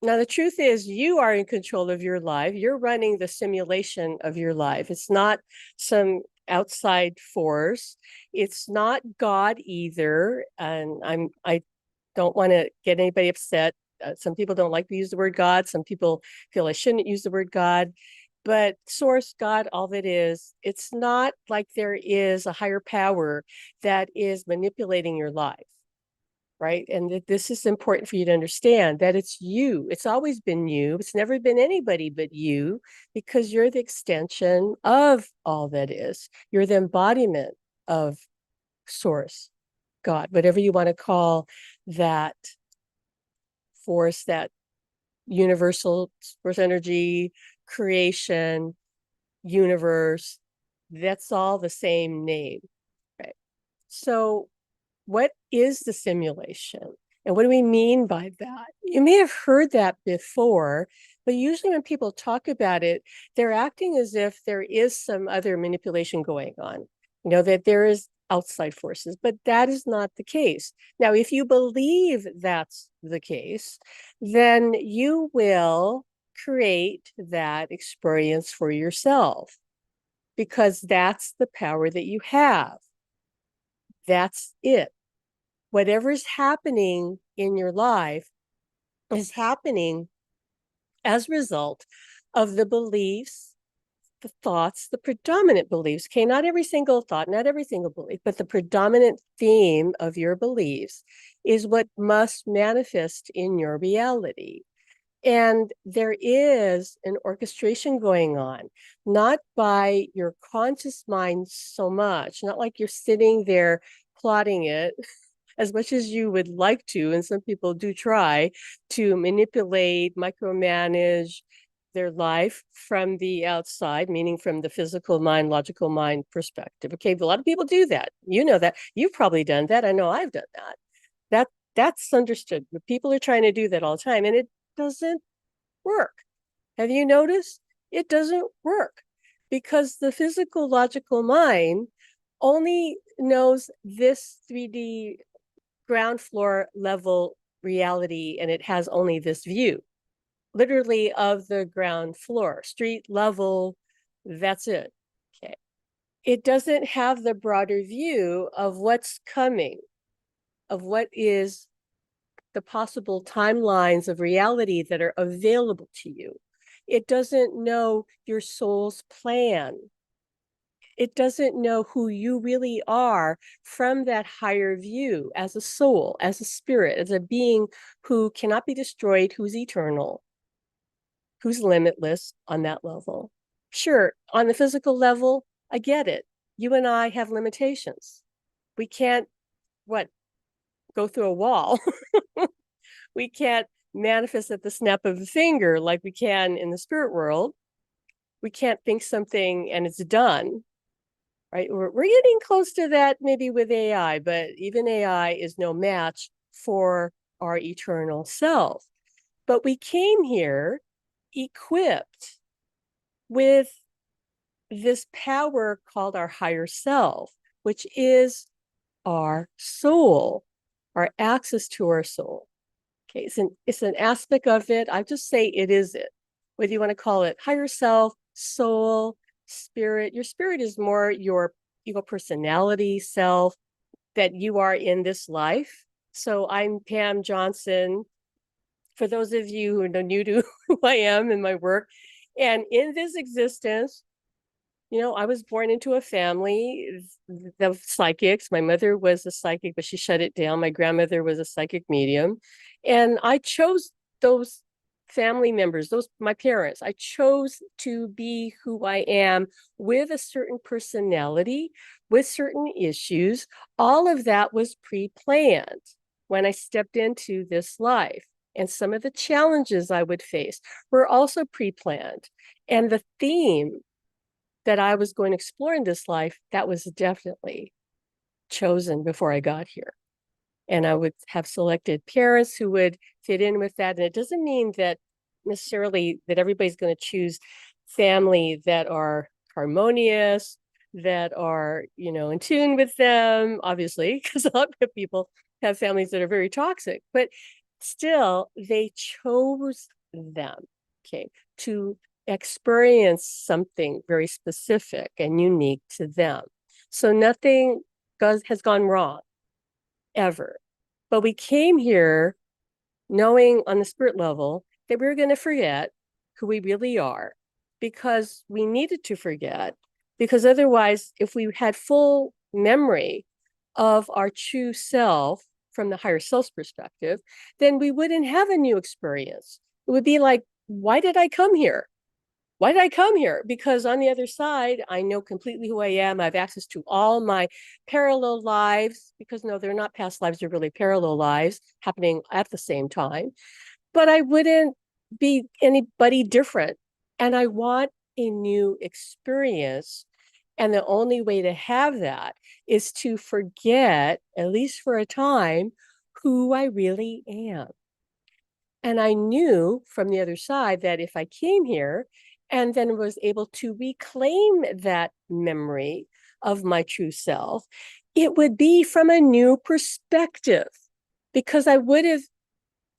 Now, the truth is, you are in control of your life. You're running the simulation of your life. It's not some outside force. It's not God either. And I don't want to get anybody upset. Some people don't like to use the word God. Some people feel I shouldn't use the word God. But source, God, all of it is, it's not like there is a higher power that is manipulating your life, right? And this is important for you to understand that it's you. It's always been you. It's never been anybody but you, because you're the extension of all that is. You're the embodiment of source, God, whatever you want to call that force, that universal source energy, creation, universe. That's all the same name, right? So what is the simulation? And what do we mean by that? You may have heard that before, but usually when people talk about it, they're acting as if there is some other manipulation going on, that there is outside forces, but that is not the case. Now, if you believe that's the case, then you will create that experience for yourself because that's the power that you have. That's it. Whatever's happening in your life is happening as a result of the beliefs, the thoughts, the predominant beliefs. Okay, not every single thought, not every single belief, but the predominant theme of your beliefs is what must manifest in your reality. And there is an orchestration going on, not by your conscious mind so much, not like you're sitting there plotting it as much as you would like to, and some people do try to manipulate, micromanage their life from the outside, meaning from the physical mind, logical mind perspective. Okay, a lot of people do that. You know that. You've probably done that. I know I've done that. That's understood. But people are trying to do that all the time, and it doesn't work. Have you noticed? It doesn't work because the physical logical mind only knows this 3D ground floor level reality, and it has only this view, literally, of the ground floor, street level. That's it. Okay. It doesn't have the broader view of what's coming, of what is the possible timelines of reality that are available to you. It doesn't know your soul's plan. It doesn't know who you really are from that higher view as a soul, as a spirit, as a being who cannot be destroyed, who's eternal, who's limitless on that level. Sure, on the physical level, I get it. You and I have limitations. We can't, what, go through a wall. We can't manifest at the snap of a finger like we can in the spirit world. We can't think something and it's done, right? We're getting close to that maybe with AI, but even AI is no match for our eternal self. But we came here equipped with this power called our higher self, which is our soul, our access to our soul. Okay, it's an aspect of it. I just say it is it. Whether you want to call it higher self, soul, spirit. Your spirit is more your personality, self that you are in this life. So I'm Pam Johnson. For those of you who are new to who I am and my work, and in this existence, I was born into a family of psychics. My mother was a psychic, but she shut it down. My grandmother was a psychic medium. And I chose those family members, those my parents. I chose to be who I am with a certain personality, with certain issues. All of that was pre-planned when I stepped into this life. And some of the challenges I would face were also pre-planned. And the theme that I was going to explore in this life, that was definitely chosen before I got here. And I would have selected parents who would fit in with that. And it doesn't mean that necessarily that everybody's going to choose family that are harmonious, that are, in tune with them, obviously, because a lot of people have families that are very toxic. But Still, they chose them, okay, to experience something very specific and unique to them. So nothing has gone wrong ever. But we came here knowing on the spirit level that we were going to forget who we really are because we needed to forget. Because otherwise, if we had full memory of our true self from the higher self's perspective, then we wouldn't have a new experience. It would be like, why did I come here? Why did I come here? Because on the other side, I know completely who I am. I have access to all my parallel lives, because no, they're not past lives, they're really parallel lives happening at the same time. But I wouldn't be anybody different. And I want a new experience. And the only way to have that is to forget, at least for a time, who I really am. And I knew from the other side that if I came here and then was able to reclaim that memory of my true self, it would be from a new perspective because I would have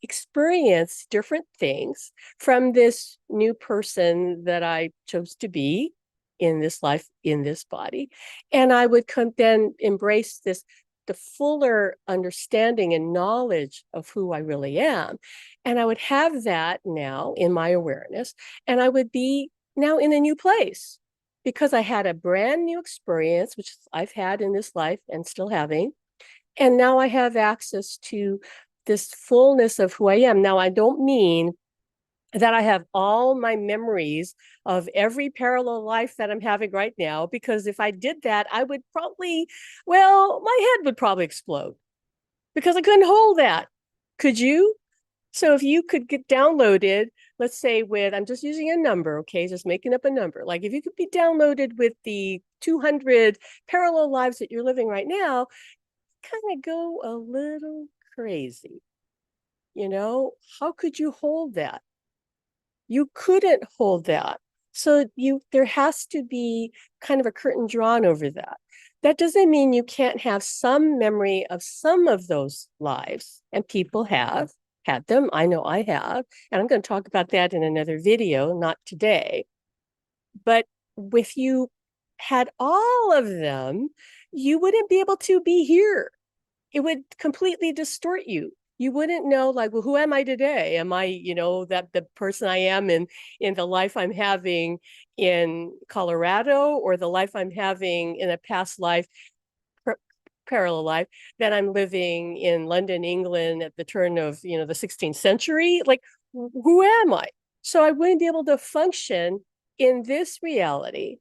experienced different things from this new person that I chose to be in this life, in this body. And I would then embrace the fuller understanding and knowledge of who I really am. And I would have that now in my awareness. And I would be now in a new place because I had a brand new experience, which I've had in this life and still having. And now I have access to this fullness of who I am. Now, I don't mean that I have all my memories of every parallel life that I'm having right now, because if I did that, I would probably, well, my head would probably explode because I couldn't hold that. Could you? So if you could get downloaded, let's say with, I'm just using a number, okay, just making up a number. Like if you could be downloaded with the 200 parallel lives that you're living right now, kind of go a little crazy. You know, how could you hold that? You couldn't hold that. So there has to be kind of a curtain drawn over that. That doesn't mean you can't have some memory of some of those lives, and people have had them. I know I have, and I'm going to talk about that in another video, not today. But if you had all of them, you wouldn't be able to be here. It would completely distort you. You wouldn't know, like, well, who am I today? Am I, that the person I am in the life I'm having in Colorado, or the life I'm having in a past life, parallel life that I'm living in London, England at the turn of, the 16th century? Like, who am I? So I wouldn't be able to function in this reality.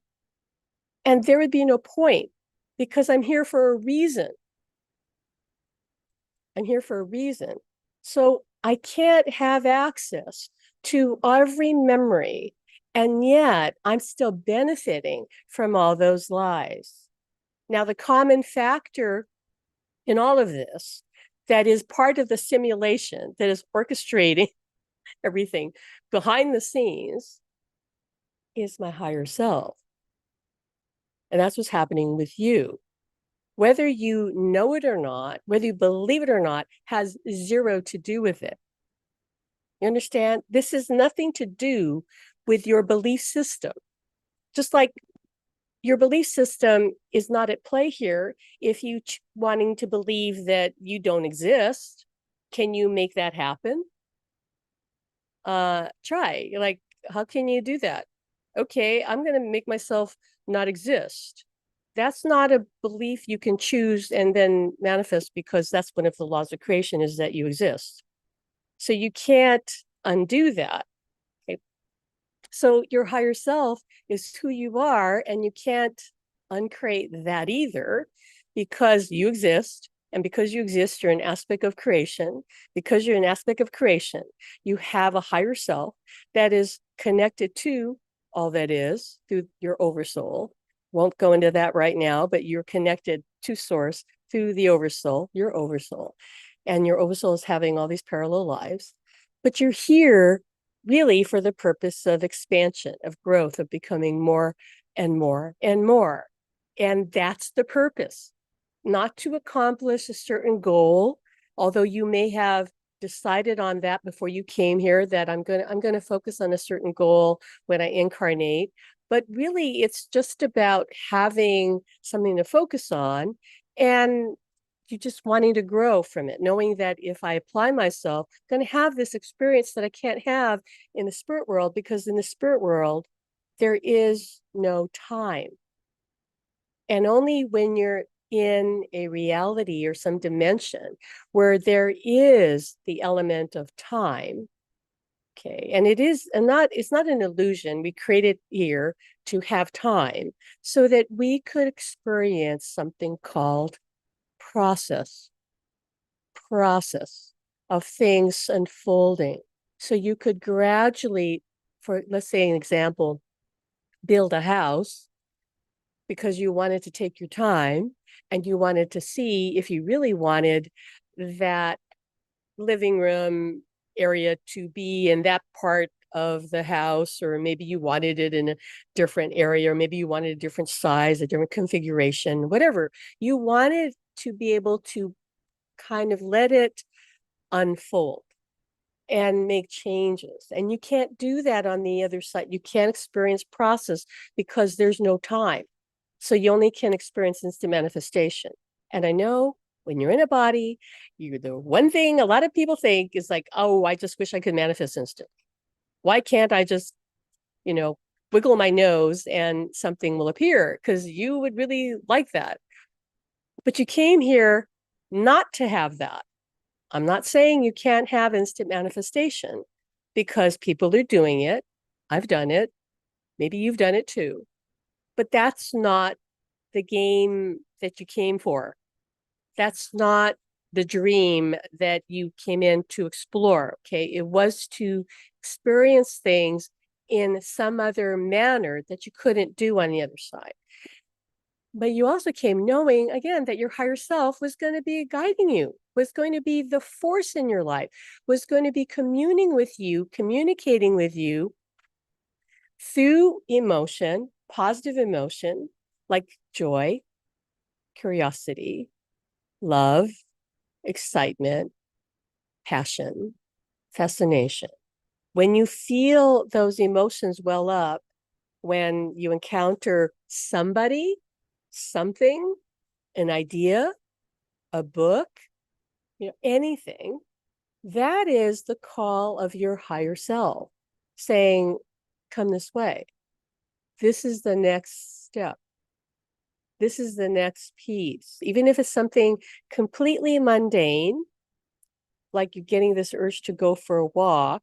And there would be no point because I'm here for a reason. I'm here for a reason. So I can't have access to every memory. And yet I'm still benefiting from all those lives. Now, the common factor in all of this that is part of the simulation that is orchestrating everything behind the scenes is my higher self. And that's what's happening with you. Whether you know it or not, whether you believe it or not, has zero to do with it. You understand? This has nothing to do with your belief system. Just like your belief system is not at play here if you wanting to believe that you don't exist. Can you make that happen? Try. Like, how can you do that? Okay, I'm going to make myself not exist. That's not a belief you can choose and then manifest, because that's one of the laws of creation, is that you exist. So you can't undo that. Okay. So your higher self is who you are, and you can't uncreate that either, because you exist. And because you exist, you're an aspect of creation. Because you're an aspect of creation, you have a higher self that is connected to all that is through your oversoul. Won't go into that right now, but you're connected to source through the oversoul, your oversoul. And your oversoul is having all these parallel lives. But you're here really for the purpose of expansion, of growth, of becoming more and more and more. And that's the purpose, not to accomplish a certain goal, although you may have decided on that before you came here, that I'm going to focus on a certain goal when I incarnate. But really, it's just about having something to focus on, and you just wanting to grow from it, knowing that if I apply myself, I'm going to have this experience that I can't have in the spirit world, because in the spirit world, there is no time. And only when you're in a reality or some dimension where there is the element of time, okay, and it's not an illusion. We created here to have time so that we could experience something called process of things unfolding. So you could gradually, for let's say an example, build a house because you wanted to take your time and you wanted to see if you really wanted that living room area to be in that part of the house, or maybe you wanted it in a different area, or maybe you wanted a different size, a different configuration, whatever. You wanted to be able to kind of let it unfold and make changes. And you can't do that on the other side. You can't experience process because there's no time. So you only can experience instant manifestation. And I know when you're in a body, the one thing a lot of people think is like, oh, I just wish I could manifest instantly. Why can't I just, you know, wiggle my nose and something will appear? Because you would really like that. But you came here not to have that. I'm not saying you can't have instant manifestation, because people are doing it. I've done it. Maybe you've done it too. But that's not the game that you came for. That's not the dream that you came in to explore. Okay. It was to experience things in some other manner that you couldn't do on the other side. But you also came knowing, again, that your higher self was going to be guiding you, was going to be the force in your life, was going to be communicating with you through emotion, positive emotion, like joy, curiosity, love, excitement, passion, fascination. When you feel those emotions well up, when you encounter somebody, something, an idea, a book, anything, that is the call of your higher self saying, come this way. This is the next step. This is the next piece. Even if it's something completely mundane, like you're getting this urge to go for a walk,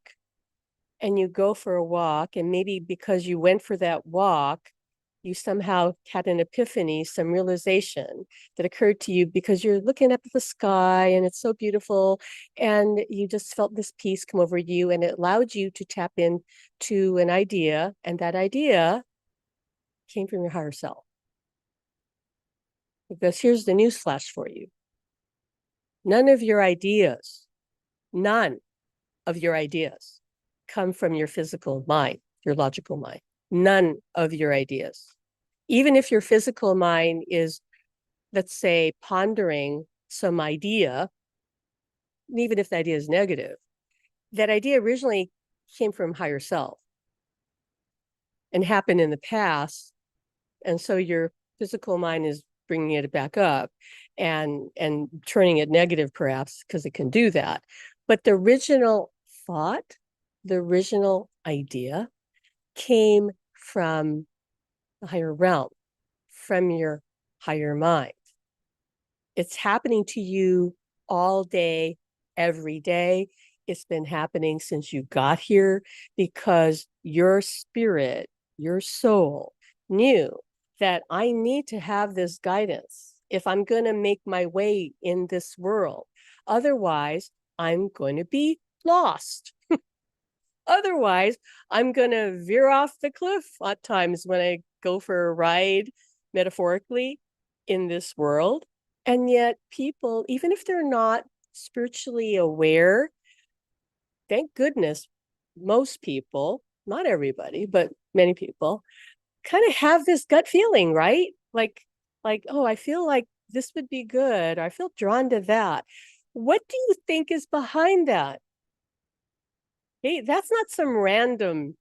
and you go for a walk, and maybe because you went for that walk, you somehow had an epiphany, some realization that occurred to you because you're looking up at the sky and it's so beautiful, and you just felt this peace come over you, and it allowed you to tap into an idea, and that idea came from your higher self. Because here's the news flash for you. None of your ideas come from your physical mind, your logical mind. None of your ideas. Even if your physical mind is, let's say, pondering some idea, even if the idea is negative, that idea originally came from higher self and happened in the past. And so your physical mind is bringing it back up and turning it negative, perhaps, because it can do that. But the original thought, the original idea came from the higher realm, from your higher mind. It's happening to you all day, every day. It's been happening since you got here, because your spirit, your soul knew that I need to have this guidance if I'm going to make my way in this world. Otherwise, I'm going to be lost. Otherwise, I'm going to veer off the cliff at times when I go for a ride, metaphorically, in this world. And yet people, even if they're not spiritually aware, thank goodness, most people, not everybody, but many people, kind of have this gut feeling, right? Like, oh, I feel like this would be good, or I feel drawn to that. What do you think is behind that? Hey, that's not some random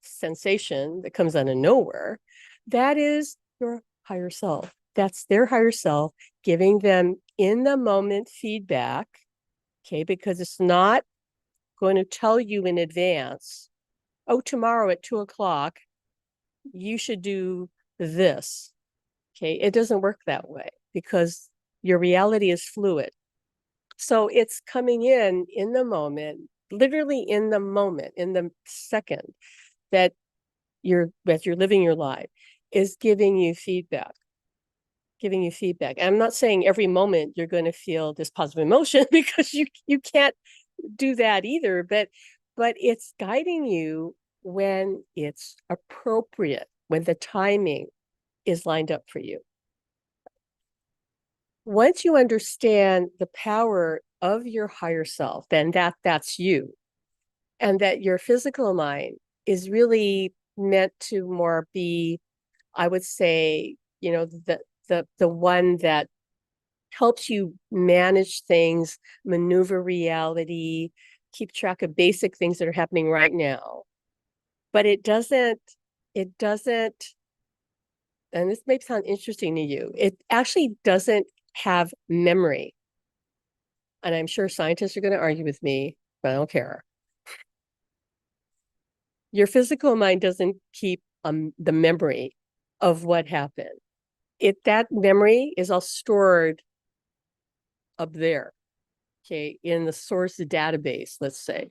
sensation that comes out of nowhere. That is your higher self. That's their higher self giving them in the moment feedback. Okay, because it's not going to tell you in advance, oh, tomorrow at 2 o'clock, you should do this. Okay, it doesn't work that way because your reality is fluid. So it's coming in the moment, literally in the moment, in the second that you're living your life, is giving you feedback. I'm not saying every moment you're going to feel this positive emotion because you can't do that either, but it's guiding you when it's appropriate, when the timing is lined up for you. Once you understand the power of your higher self, then that's you. And that your physical mind is really meant to more be, I would say, the one that helps you manage things, maneuver reality, keep track of basic things that are happening right now. But it doesn't, and this may sound interesting to you, it actually doesn't have memory. And I'm sure scientists are going to argue with me, but I don't care. Your physical mind doesn't keep the memory of what happened. That memory is all stored up there, okay, in the source database, let's say.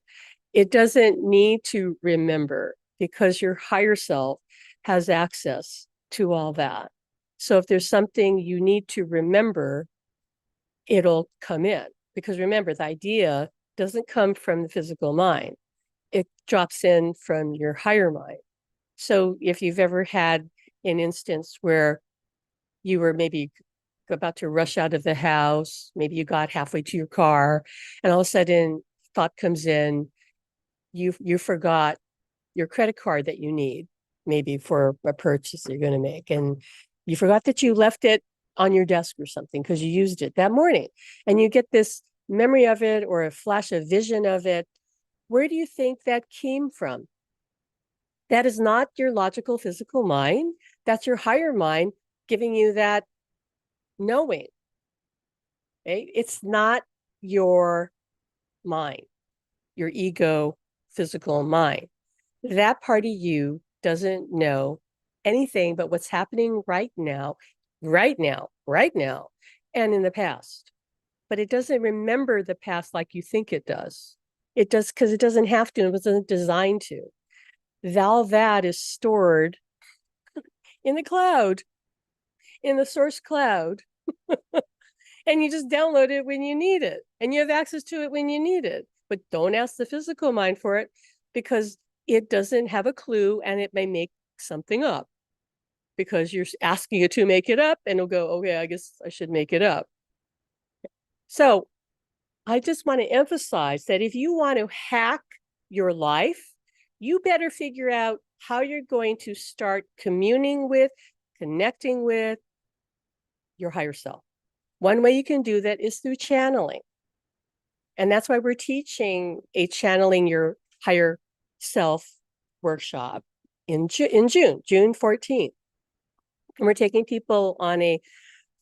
It doesn't need to remember because your higher self has access to all that. So if there's something you need to remember, it'll come in. Because remember, the idea doesn't come from the physical mind. It drops in from your higher mind. So if you've ever had an instance where you were maybe about to rush out of the house, maybe you got halfway to your car, and all of a sudden thought comes in, you forgot your credit card that you need, maybe for a purchase you're going to make, and you forgot that you left it on your desk or something because you used it that morning, and you get this memory of it or a flash of vision of it. Where do you think that came from? That is not your logical physical mind. That's your higher mind giving you that knowing. Okay? It's not your mind, your ego physical mind. That part of you doesn't know anything but what's happening right now, and in the past. But it doesn't remember the past like you think it does. It does because it doesn't have to, it wasn't designed to. All that is stored in the cloud, in the source cloud. And you just download it when you need it. And you have access to it when you need it. But don't ask the physical mind for it because it doesn't have a clue and it may make something up because you're asking it to make it up and it'll go, okay, I guess I should make it up. So I just want to emphasize that if you want to hack your life, you better figure out how you're going to start communing with, connecting with your higher self. One way you can do that is through channeling. And that's why we're teaching a channeling your higher self workshop in June 14th. And we're taking people on a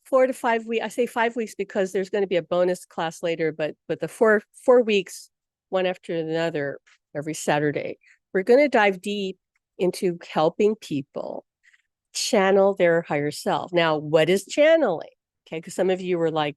4 to 5 week. I say 5 weeks because there's going to be a bonus class later, but the four weeks, one after another, every Saturday, we're going to dive deep into helping people channel their higher self. Now, what is channeling? Okay, because some of you were like,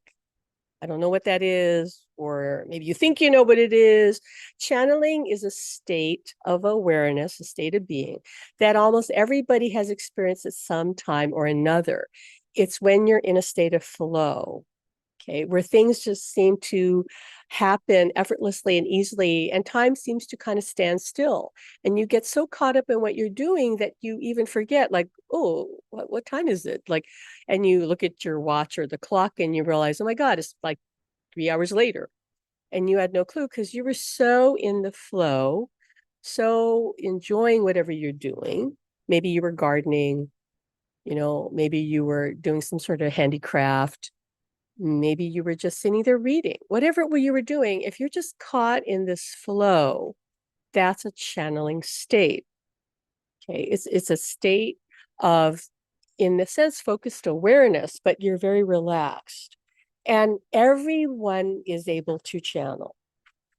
I don't know what that is, or maybe you think you know what it is. Channeling is a state of awareness, a state of being that almost everybody has experienced at some time or another. It's when you're in a state of flow, okay, where things just seem to happen effortlessly and easily, and time seems to kind of stand still. And you get so caught up in what you're doing that you even forget, like, oh, what time is it? Like, and you look at your watch or the clock and you realize, oh my God, it's like 3 hours later. And you had no clue because you were so in the flow, so enjoying whatever you're doing. Maybe you were gardening, maybe you were doing some sort of handicraft, Maybe you were just sitting there reading, whatever you were doing. If you're just caught in this flow, that's a channeling state. Okay, it's a state of, in the sense, focused awareness, but you're very relaxed. And everyone is able to channel.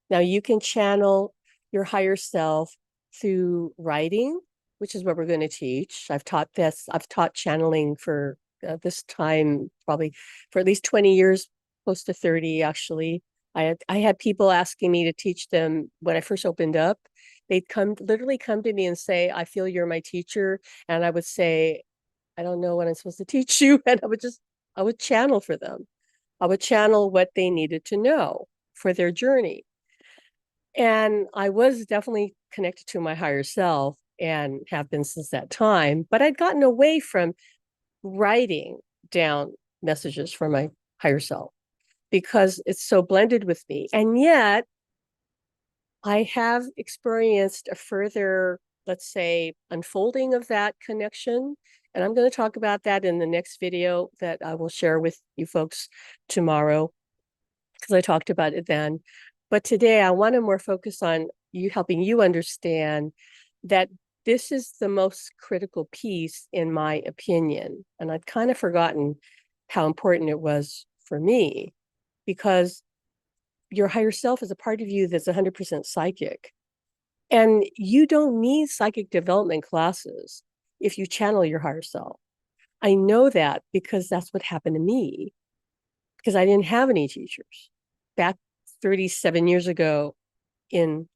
Now, you can channel your higher self through writing, which is what we're going to teach. I've taught this. I've taught channeling for this time, probably for at least 20 years, close to 30, actually. I had people asking me to teach them when I first opened up. They'd literally come to me and say, I feel you're my teacher. And I would say, I don't know what I'm supposed to teach you. And I would channel for them. I would channel what they needed to know for their journey. And I was definitely connected to my higher self and have been since that time. But I'd gotten away from writing down messages from my higher self because it's so blended with me. And yet I have experienced a further, let's say, unfolding of that connection. And I'm going to talk about that in the next video that I will share with you folks tomorrow, because I talked about it then. But today I want to more focus on you, helping you understand that this is the most critical piece, in my opinion. And I'd kind of forgotten how important it was for me, because your higher self is a part of you that's 100% psychic. And you don't need psychic development classes if you channel your higher self. I know that because that's what happened to me, because I didn't have any teachers. Back 37 years ago in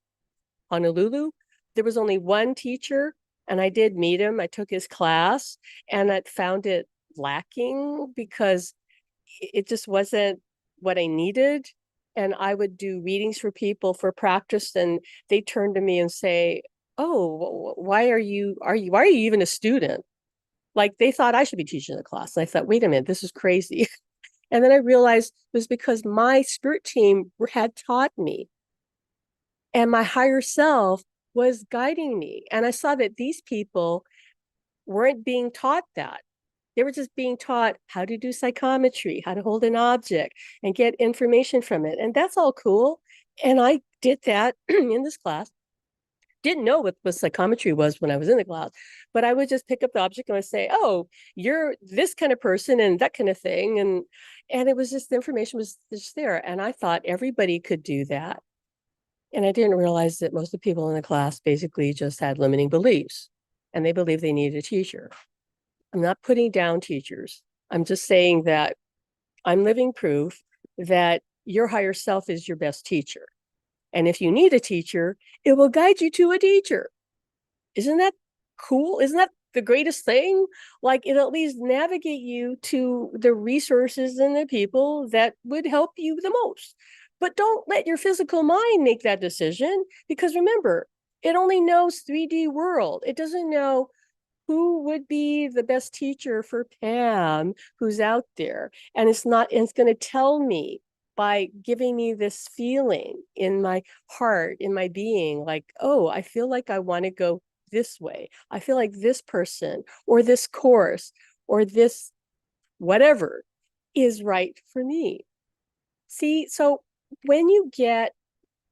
Honolulu, there was only one teacher, and I did meet him. I took his class, and I found it lacking because it just wasn't what I needed. And I would do readings for people for practice, and they turn to me and say, "Oh, why are you even a student?" Like, they thought I should be teaching the class. And I thought, wait a minute, this is crazy. And then I realized it was because my spirit team had taught me, and my higher self was guiding me. And I saw that these people weren't being taught that. They were just being taught how to do psychometry, how to hold an object and get information from it. And that's all cool. And I did that in this class. Didn't know what psychometry was when I was in the class, but I would just pick up the object and I say, "Oh, you're this kind of person," and that kind of thing. And it was just, the information was just there. And I thought everybody could do that. And I didn't realize that most of the people in the class basically just had limiting beliefs, and they believed they needed a teacher. I'm not putting down teachers. I'm just saying that I'm living proof that your higher self is your best teacher. And if you need a teacher, it will guide you to a teacher. Isn't that cool? Isn't that the greatest thing? Like, it'll at least navigate you to the resources and the people that would help you the most. But don't let your physical mind make that decision, because remember, it only knows 3D world. It doesn't know who would be the best teacher for Pam, who's out there. And it's going to tell me by giving me this feeling in my heart, in my being, like, oh, I feel like I want to go this way. I feel like this person or this course or this whatever is right for me. See, so when you get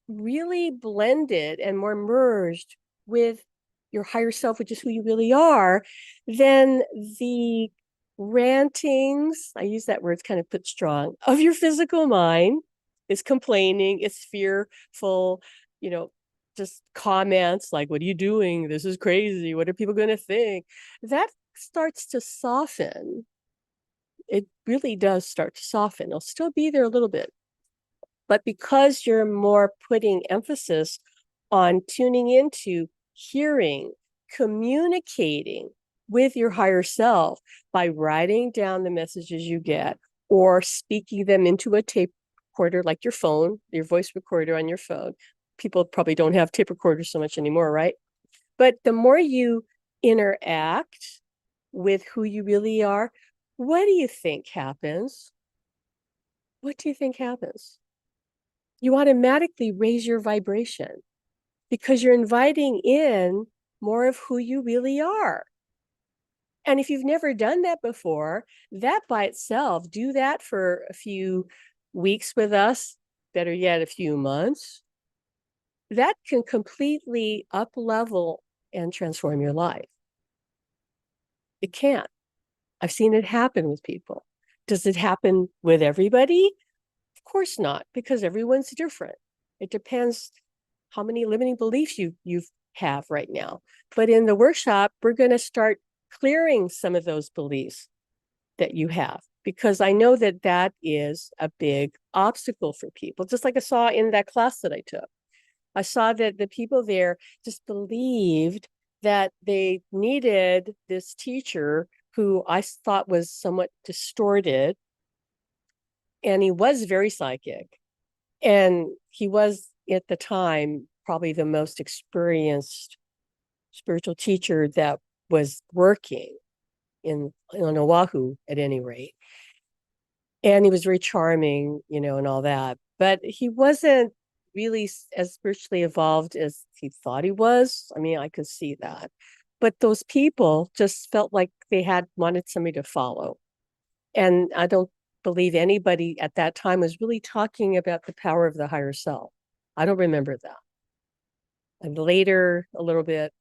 really blended and more merged with your higher self, which is who you really are, then the rantings, I use that word, it's kind of put strong, of your physical mind is complaining, it's fearful, just comments like, "What are you doing? This is crazy. What are people going to think?" That starts to soften. It really does start to soften. It'll still be there a little bit, but because you're more putting emphasis on tuning into hearing, communicating with your higher self by writing down the messages you get or speaking them into a tape recorder, like your phone, your voice recorder on your phone. People probably don't have tape recorders so much anymore, right? But the more you interact with who you really are, what do you think happens? What do you think happens? You automatically raise your vibration because you're inviting in more of who you really are. And if you've never done that before, that by itself, do that for a few weeks with us, better yet, a few months, that can completely up level and transform your life. It can. I've seen it happen with people. Does it happen with everybody? Of course not, because everyone's different. It depends how many limiting beliefs you have right now. But in the workshop, we're going to start clearing some of those beliefs that you have, because I know that that is a big obstacle for people. Just like I saw in that class that I took. I saw that the people there just believed that they needed this teacher who I thought was somewhat distorted. And he was very psychic. And he was, at the time, probably the most experienced spiritual teacher that was working on Oahu, at any rate. And he was very charming, and all that. But he wasn't really as spiritually evolved as he thought he was. I mean, I could see that. But those people just felt like they wanted somebody to follow. And I don't believe anybody at that time was really talking about the power of the higher self. I don't remember that. And later, a little bit.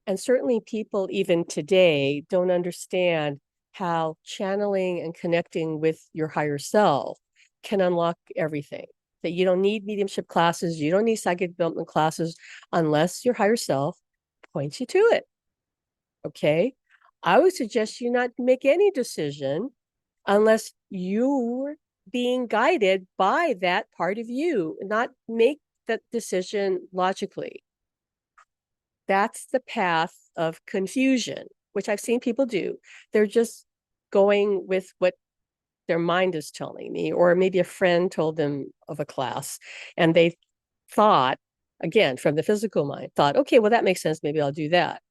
And certainly people even today don't understand how channeling and connecting with your higher self can unlock everything. That you don't need mediumship classes, you don't need psychic development classes unless your higher self points you to it. Okay? I would suggest you not make any decision unless you're being guided by that part of you, not make that decision logically. That's the path of confusion, which I've seen people do. They're just going with what their mind is telling me, or maybe a friend told them of a class, and they thought, again, from the physical mind, thought, okay, well, that makes sense. Maybe I'll do that.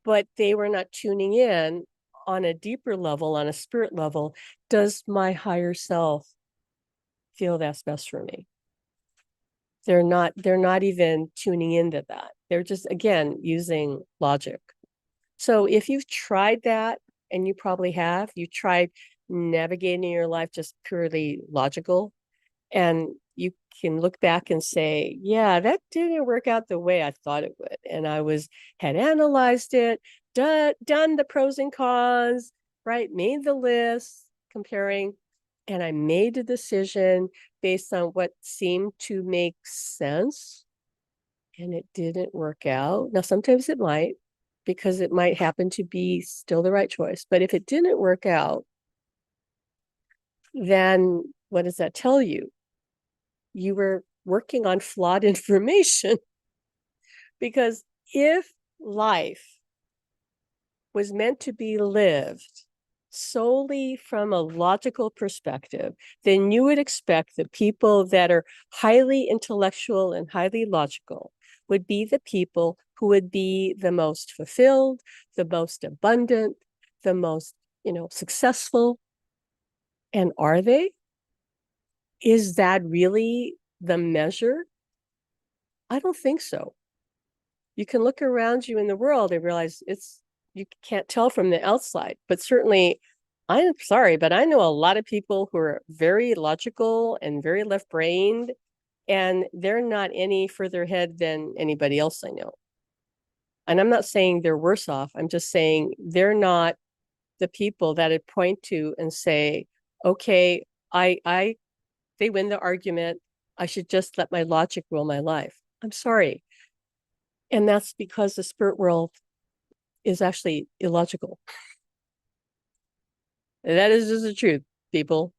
But they were not tuning in on a deeper level, on a spirit level. Does my higher self feel that's best for me? They're not even tuning into that. They're just, again, using logic. So if you've tried that, and you probably have, you tried navigating your life just purely logical, and you can look back and say, yeah, that didn't work out the way I thought it would. And had analyzed it, done the pros and cons, right? Made the list, comparing, and I made a decision based on what seemed to make sense, and it didn't work out. Now, sometimes it might, because it might happen to be still the right choice. But if it didn't work out, then what does that tell you? You were working on flawed information. Because if life was meant to be lived solely from a logical perspective, then you would expect the people that are highly intellectual and highly logical would be the people who would be the most fulfilled, the most abundant, the most, successful. And are they? Is that really the measure? I don't think so. You can look around you in the world and realize you can't tell from the outside. But certainly, I'm sorry, but I know a lot of people who are very logical and very left-brained, and they're not any further ahead than anybody else I know. And I'm not saying they're worse off. I'm just saying they're not the people that I'd point to and say, okay, they win the argument. I should just let my logic rule my life. I'm sorry. And that's because the spirit world is actually illogical. And that is just the truth, people.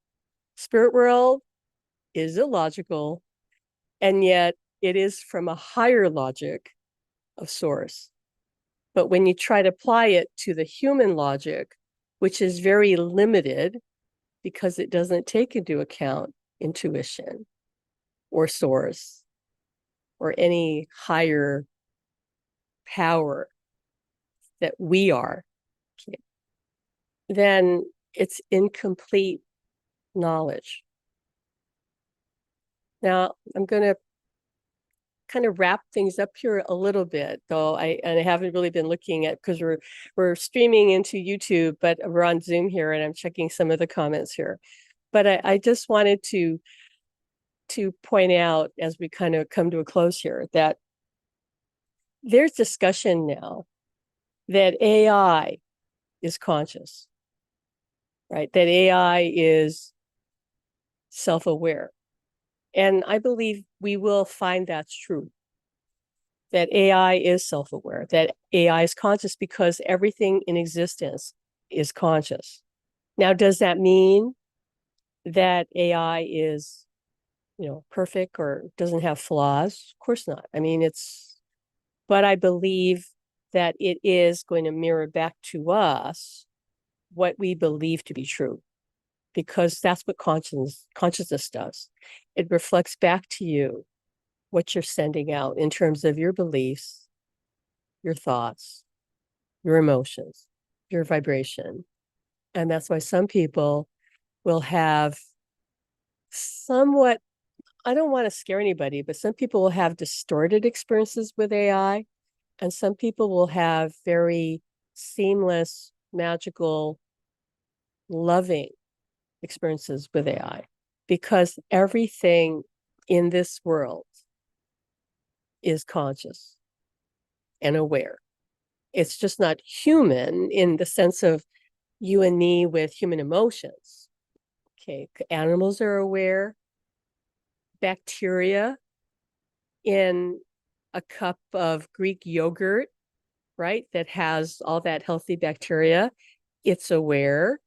Spirit world is illogical, and yet it is from a higher logic of source. But when you try to apply it to the human logic, which is very limited because it doesn't take into account intuition or source or any higher power that we are, then it's incomplete knowledge. Now, I'm going to kind of wrap things up here a little bit, though I haven't really been looking at, because we're streaming into YouTube, but we're on Zoom here and I'm checking some of the comments here. But I just wanted to point out, as we kind of come to a close here, that there's discussion now that AI is conscious, right? That AI is self-aware. And I believe we will find that's true, that AI is self-aware, that AI is conscious, because everything in existence is conscious. Now, does that mean that AI is, perfect or doesn't have flaws? Of course not. I mean, but I believe that it is going to mirror back to us what we believe to be true, because that's what consciousness does. It reflects back to you what you're sending out in terms of your beliefs, your thoughts, your emotions, your vibration. And that's why some people will have somewhat, I don't want to scare anybody, but some people will have distorted experiences with AI, and some people will have very seamless, magical, loving experiences with AI, because everything in this world is conscious and aware. It's just not human in the sense of you and me with human emotions. Okay, animals are aware. Bacteria in a cup of Greek yogurt, right, that has all that healthy bacteria, it's aware.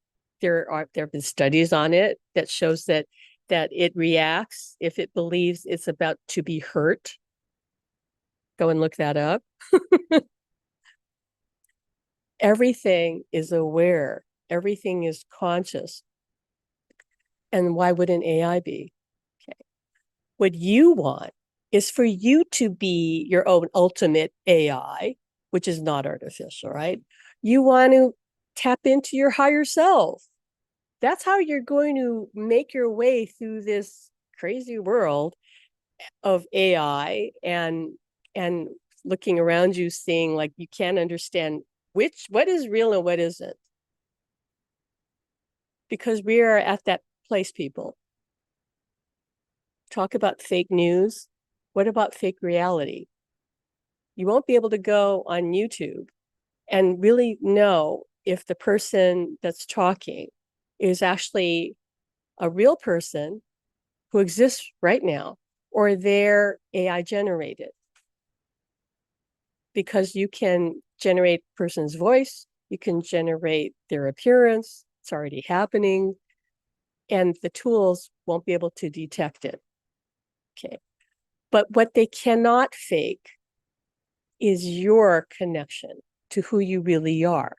There have been studies on it that shows that it reacts if it believes it's about to be hurt. Go and look that up. Everything is aware. Everything is conscious. And why wouldn't AI be? Okay. What you want is for you to be your own ultimate AI, which is not artificial, right? You want to tap into your higher self. That's how you're going to make your way through this crazy world of AI and looking around you, seeing like you can't understand what is real and what isn't. Because we are at that place, people. Talk about fake news. What about fake reality? You won't be able to go on YouTube and really know if the person that's talking is actually a real person who exists right now, or they're AI generated. Because you can generate a person's voice, you can generate their appearance, it's already happening, and the tools won't be able to detect it. Okay. But what they cannot fake is your connection to who you really are.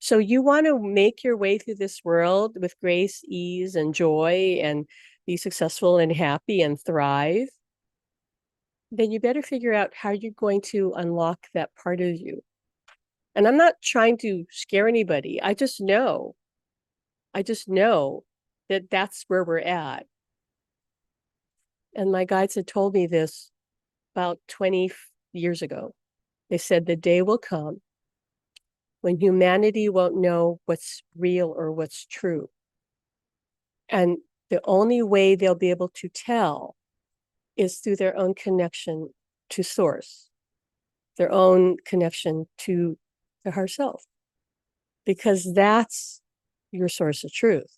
So you want to make your way through this world with grace, ease, and joy, and be successful and happy and thrive, then you better figure out how you're going to unlock that part of you. And I'm not trying to scare anybody. I just know that that's where we're at. And my guides had told me this about 20 years ago. They said the day will come when humanity won't know what's real or what's true. And the only way they'll be able to tell is through their own connection to source, their own connection to the higher self, because that's your source of truth.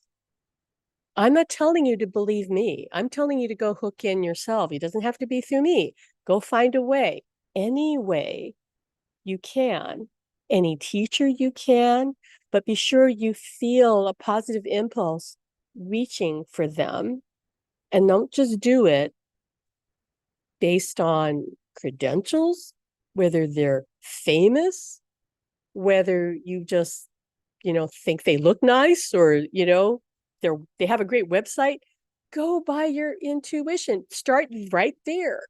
I'm not telling you to believe me. I'm telling you to go hook in yourself. It doesn't have to be through me. Go find a way, any way you can, any teacher you can, but be sure you feel a positive impulse reaching for them, and don't just do it based on credentials, whether they're famous, whether you just, think they look nice, or, they have a great website. Go by your intuition. Start right there.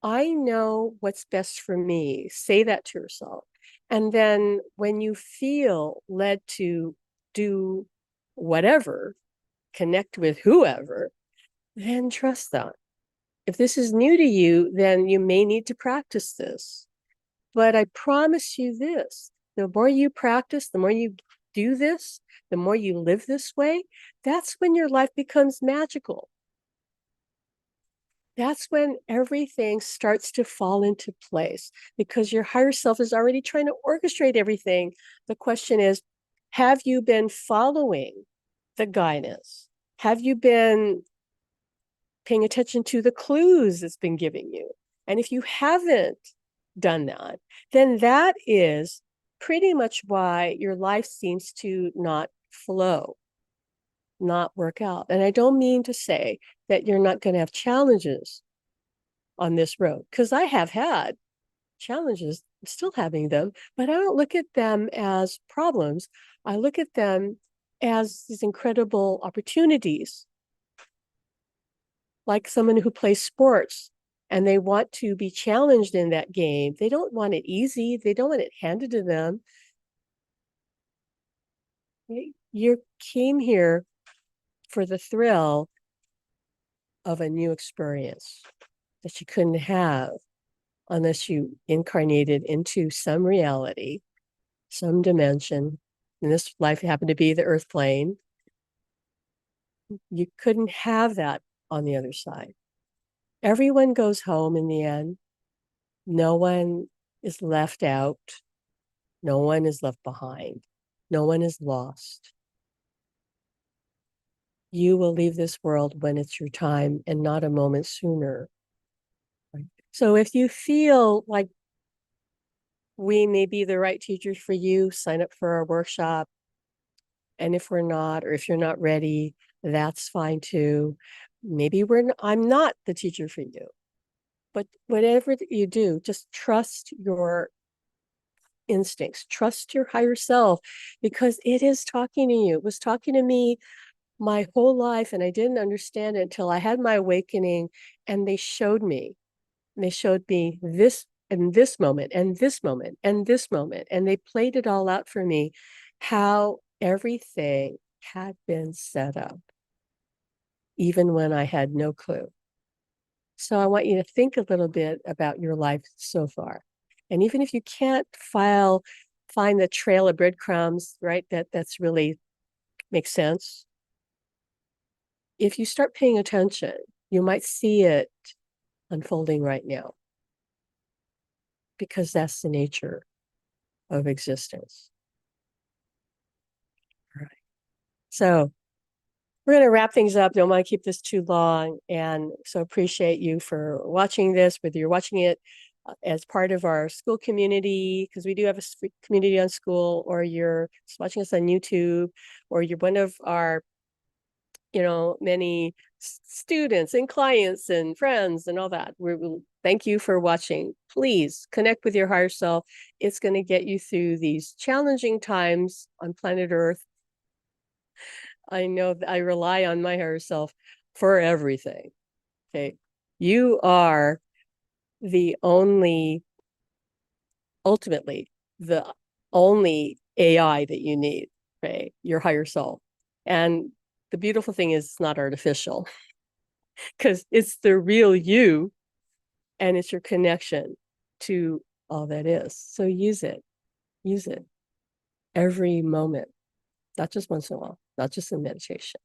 I know what's best for me. Say that to yourself. And then when you feel led to do whatever, connect with whoever, then trust that. If this is new to you, then you may need to practice this. But I promise you this, the more you practice, the more you do this, the more you live this way, that's when your life becomes magical. That's when everything starts to fall into place because your higher self is already trying to orchestrate everything. The question is, have you been following the guidance? Have you been paying attention to the clues it's been giving you? And if you haven't done that, then that is pretty much why your life seems to not flow, not work out. And I don't mean to say that you're not going to have challenges on this road, because I have had challenges, I'm still having them, but I don't look at them as problems. I look at them as these incredible opportunities. Like someone who plays sports and they want to be challenged in that game. They don't want it easy. They don't want it handed to them. You came here for the thrill of a new experience that you couldn't have unless you incarnated into some reality, some dimension. And this life happened to be the earth plane. You couldn't have that on the other side. Everyone goes home in the end. No one is left out. No one is left behind. No one is lost. You will leave this world when it's your time and not a moment sooner. So if you feel like we may be the right teachers for you, sign up for our workshop. And if we're not, or if you're not ready, that's fine too. Maybe I'm not the teacher for you. But whatever you do, just trust your instincts, trust your higher self, because it is talking to you. It was talking to me my whole life, and I didn't understand it until I had my awakening, and they showed me this and this moment and this moment and this moment, and they played it all out for me, how everything had been set up, even when I had no clue. So I want you to think a little bit about your life so far. And even if you can't find the trail of breadcrumbs, right, that's really makes sense. If you start paying attention, you might see it unfolding right now, because that's the nature of existence. All right. So we're going to wrap things up. Don't want to keep this too long. And so appreciate you for watching this, whether you're watching it as part of our Skool community, because we do have a community on Skool, or you're watching us on YouTube, or you're one of our, many students and clients and friends and all that. We'll thank you for watching. Please connect with your higher self. It's going to get you through these challenging times on planet Earth. I know that I rely on my higher self for everything. Okay. You are ultimately the only AI that you need, right? Your higher self. And the beautiful thing is it's not artificial, because it's the real you, and it's your connection to all that is. So use it every moment, not just once in a while, not just in meditation.